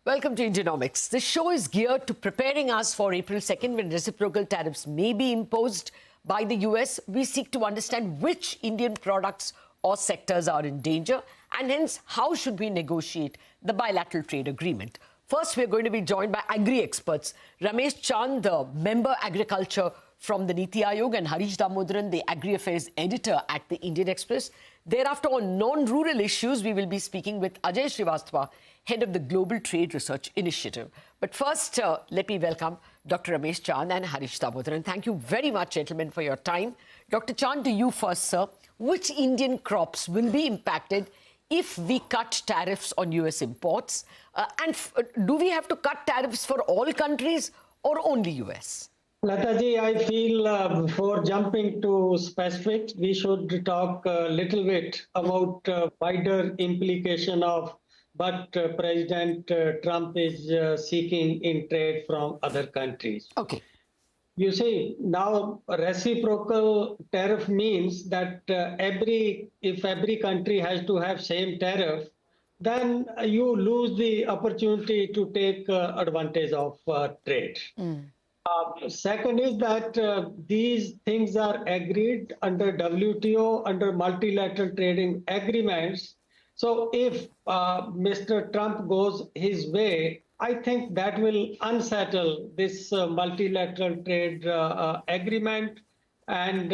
Welcome to Indianomics. This show is geared to preparing us for April 2nd when reciprocal tariffs may be imposed by the US. We seek to understand which Indian products or sectors are in danger and hence how should we negotiate the bilateral trade agreement. First, we're going to be joined by agri-experts. Ramesh Chand, the member agriculture from the NITI Aayog, and Harish Damodaran, the agri-affairs editor at the Indian Express. Thereafter, on non-rural issues, we will be speaking with Ajay Srivastava, head of the Global Trade Research Initiative. But first, let me welcome Dr. Ramesh Chand and Harish Damodaran. Thank you very much, gentlemen, for your time. Dr. Chand, to you first, sir. Which Indian crops will be impacted if we cut tariffs on US imports? Do we have to cut tariffs for all countries or only US? Latha, I feel before jumping to specifics, we should talk a little bit about wider implication of what President Trump is seeking in trade from other countries. Okay. You see, now reciprocal tariff means that if every country has to have same tariff, then you lose the opportunity to take advantage of trade. Second is that these things are agreed under WTO, under multilateral trading agreements. So if Mr. Trump goes his way, I think that will unsettle this multilateral trade agreement, and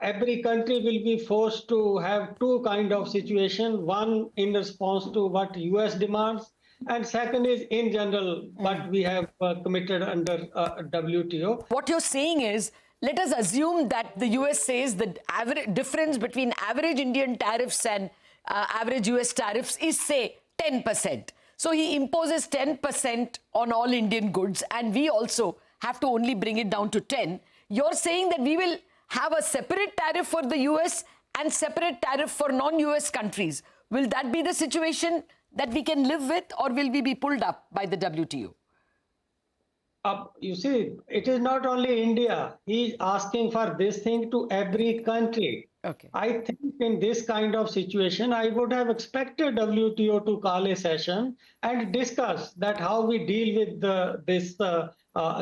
every country will be forced to have two kind of situation, one in response to what US demands, and second is in general what we have committed under WTO. What you're saying is, let us assume that the US says the average difference between average Indian tariffs and average US tariffs is, say, 10%. So he imposes 10% on all Indian goods, and we also have to only bring it down to 10. You're saying that we will have a separate tariff for the US and separate tariff for non-US countries. Will that be the situation that we can live with, or will we be pulled up by the WTO? You see, it is not only India. He's asking for this thing to every country. Okay. I think in this kind of situation, I would have expected WTO to call a session and discuss that how we deal with this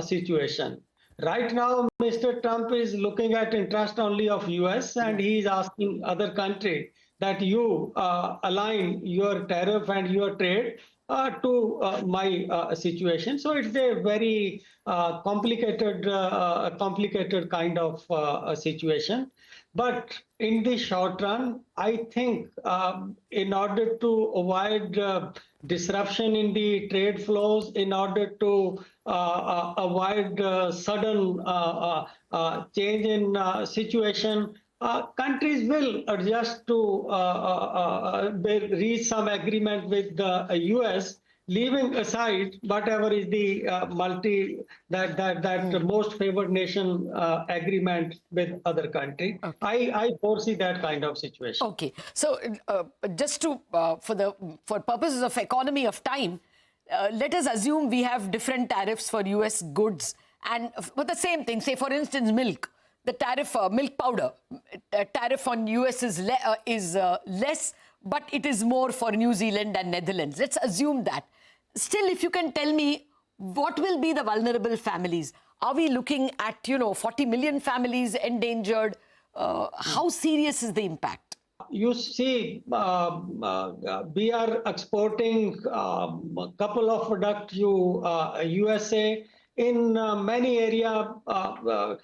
situation. Right now, Mr. Trump is looking at interest only of US, and he is asking other country that you align your tariff and your trade to my situation. So it's a very complicated kind of situation. But in the short run, I think in order to avoid disruption in the trade flows, in order to avoid sudden change in situation, countries will adjust to reach some agreement with the US, leaving aside whatever is the most favored nation agreement with other country. Okay. I foresee that kind of situation. Okay, so just to for purposes of economy of time, let us assume we have different tariffs for US goods and for the same thing. Say, for instance, milk. The tariff, milk powder, tariff on US is less, but it is more for New Zealand and Netherlands. Let's assume that. Still, if you can tell me, what will be the vulnerable families? Are we looking at, 40 million families endangered? How serious is the impact? You see, we are exporting a couple of products to USA. In many areas, the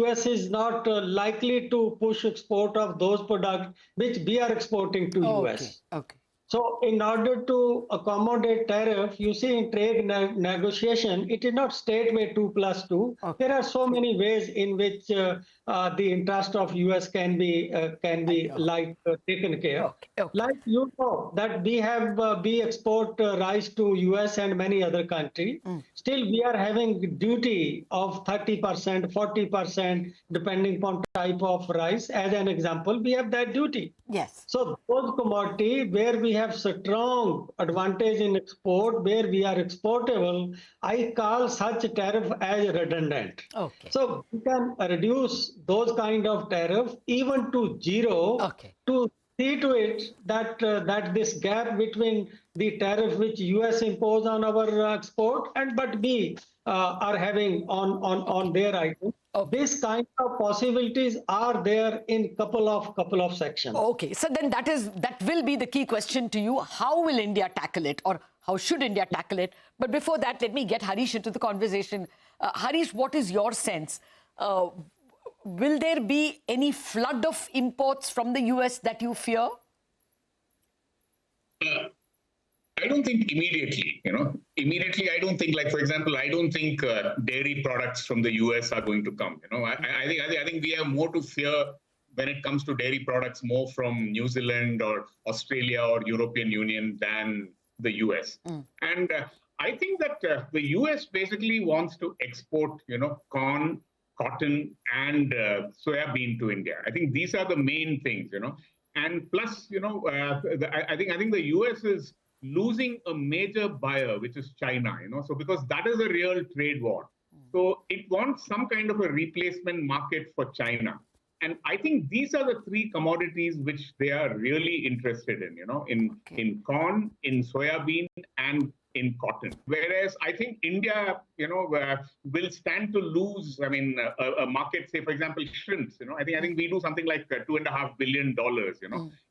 US is not likely to push export of those products which we are exporting to US. Okay. So in order to accommodate tariff, you see in trade negotiation, it is not straight way 2+2. Okay. There are so many ways in which the interest of US can be taken care of. Okay. Like that we export rice to US and many other countries. Still, we are having duty of 30%, 40%, depending upon type of rice. As an example, we have that duty. Yes. So those commodities where we have strong advantage in export, where we are exportable, I call such tariff as redundant. Okay. So we can reduce those kind of tariff even to zero to see to it that that this gap between the tariff which US impose on our export and but we are having on their items. Okay. This kind of possibilities are there in couple of sections. Okay, so then that will be the key question to you. How will India tackle it, or how should India tackle it? But before that, let me get Harish into the conversation. Harish, what is your sense? Will there be any flood of imports from the US that you fear? I don't think immediately, Immediately, I don't think, like, for example, I don't think dairy products from the US are going to come. I think we have more to fear when it comes to dairy products, more from New Zealand or Australia or European Union than the US. And I think that the US basically wants to export, corn, cotton, and soybean to India. I think these are the main things, And plus, I think the US is losing a major buyer, which is China, so because that is a real trade war. So it wants some kind of a replacement market for China. And I think these are the three commodities which they are really interested in, in corn, in soybean, and in cotton. Whereas I think India, will stand to lose, a market, say, for example, shrimps, I think we do something like $2.5 billion,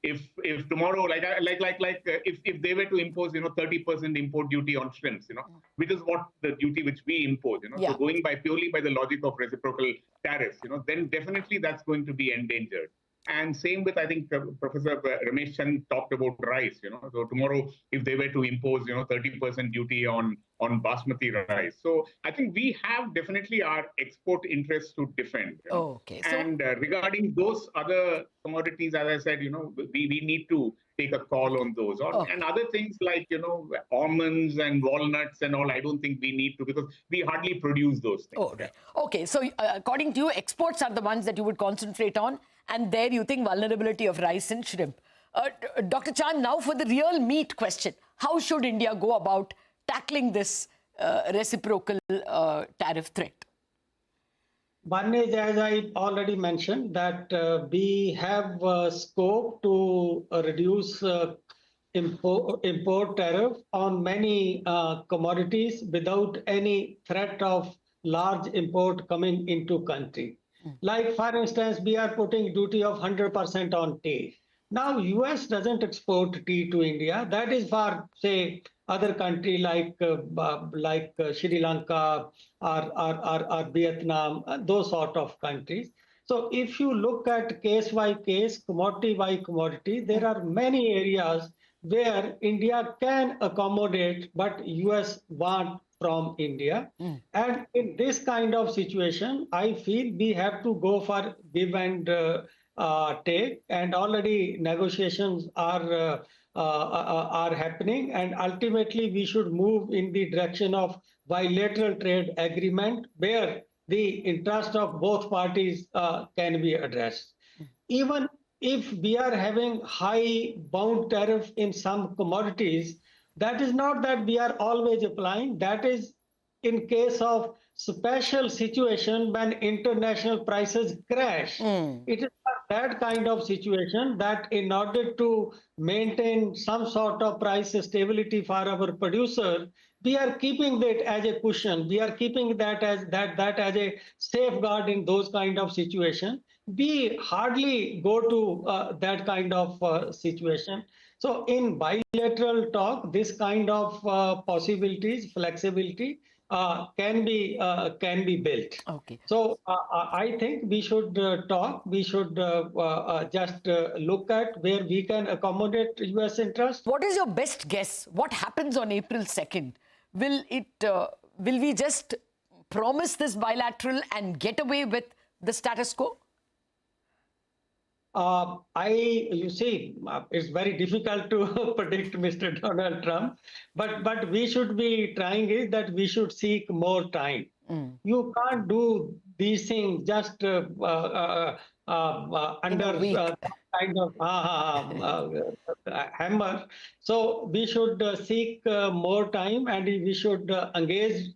If tomorrow, if they were to impose, 30% import duty on shrimps, which is what the duty which we impose, Yeah. So going purely by the logic of reciprocal tariffs, then definitely that's going to be endangered. And same with, I think, Professor Ramesh Chand talked about rice, So tomorrow, if they were to impose, 30% duty on basmati rice. So I think we have definitely our export interests to defend. Okay. So, and regarding those other commodities, as I said, we need to take a call on those. And other things like, almonds and walnuts and all, I don't think we need to, because we hardly produce those things. oh, right. Okay. So according to you, exports are the ones that you would concentrate on. And there you think vulnerability of rice and shrimp. Dr. Chand, now for the real meat question. How should India go about tackling this reciprocal tariff threat? One is, as I already mentioned, that we have scope to reduce import tariff on many commodities without any threat of large import coming into country. Like, for instance, we are putting duty of 100% on tea. Now, US doesn't export tea to India. That is for, say, other country like Sri Lanka or Vietnam, those sort of countries. So if you look at case by case, commodity by commodity, there are many areas where India can accommodate, but US want from India. And in this kind of situation, I feel we have to go for give and take, and already negotiations are happening, and ultimately we should move in the direction of bilateral trade agreement where the interest of both parties can be addressed. Even if we are having high bound tariff in some commodities, that is not that we are always applying. That is in case of special situation when international prices crash. It is that kind of situation that in order to maintain some sort of price stability for our producer, we are keeping that as a cushion. We are keeping that as a safeguard in those kind of situation. We hardly go to that kind of situation. So in bilateral talk, this kind of possibilities, flexibility can be built. Okay. So I think we should talk. We should just look at where we can accommodate US interest. What is your best guess? What happens on April 2nd? Will we just promise this bilateral and get away with the status quo? You see, it's very difficult to predict Mr. Donald Trump, but we should be trying is that we should seek more time. You can't do these things just under kind of hammer. So we should seek more time, and we should engage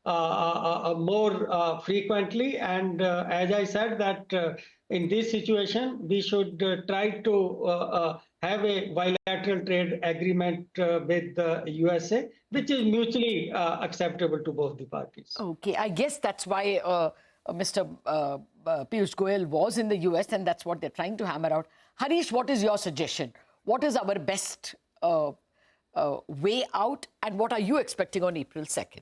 more frequently. And as I said, that in this situation, we should try to have a bilateral trade agreement with the USA, which is mutually acceptable to both the parties. Okay, I guess that's why Mr. Piyush Goyal was in the US, and that's what they're trying to hammer out. Harish, what is your suggestion? What is our best way out, and what are you expecting on April 2nd?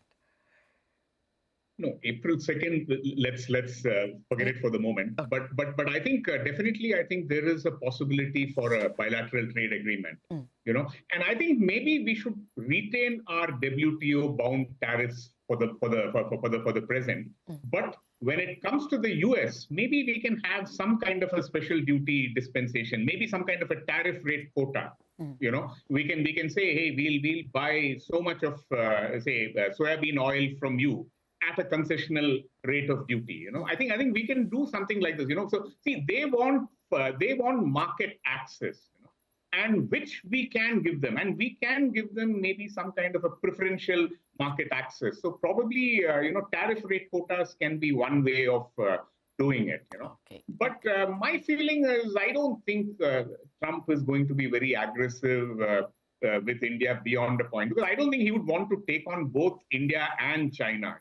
No, April 2nd, let's forget it for the moment. Okay. But I think definitely I think there is a possibility for a bilateral trade agreement, and I think maybe we should retain our WTO bound tariffs for the present. But when it comes to the US, maybe we can have some kind of a special duty dispensation, maybe some kind of a tariff rate quota. We can say, hey, we'll buy so much of soybean oil from you at a concessional rate of duty. I think we can do something like this. So see, they want market access, and which we can give them, and we can give them maybe some kind of a preferential market access. So probably tariff rate quotas can be one way of doing it. Okay. But my feeling is I don't think Trump is going to be very aggressive with India beyond a point, because I don't think he would want to take on both India and China,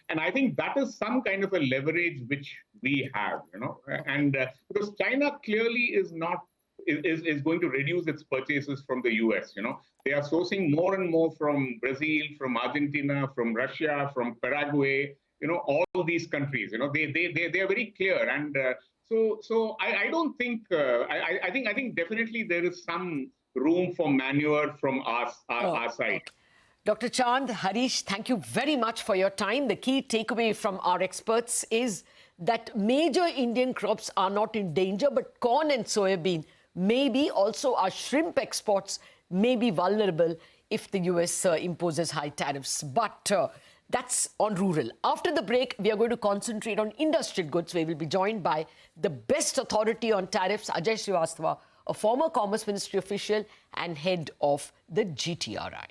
and I think that is some kind of a leverage which we have, and because China clearly is going to reduce its purchases from the US, they are sourcing more and more from Brazil, from Argentina, from Russia, from Paraguay, all these countries, they are very clear, and so I don't think I think definitely there is some room for maneuver from our side. Dr. Chand, Harish, thank you very much for your time. The key takeaway from our experts is that major Indian crops are not in danger, but corn and soybean may be. Also, our shrimp exports may be vulnerable if the US imposes high tariffs. But that's on rural. After the break, we are going to concentrate on industrial goods, where we'll be joined by the best authority on tariffs, Ajay Srivastava, a former Commerce Ministry official and head of the GTRI.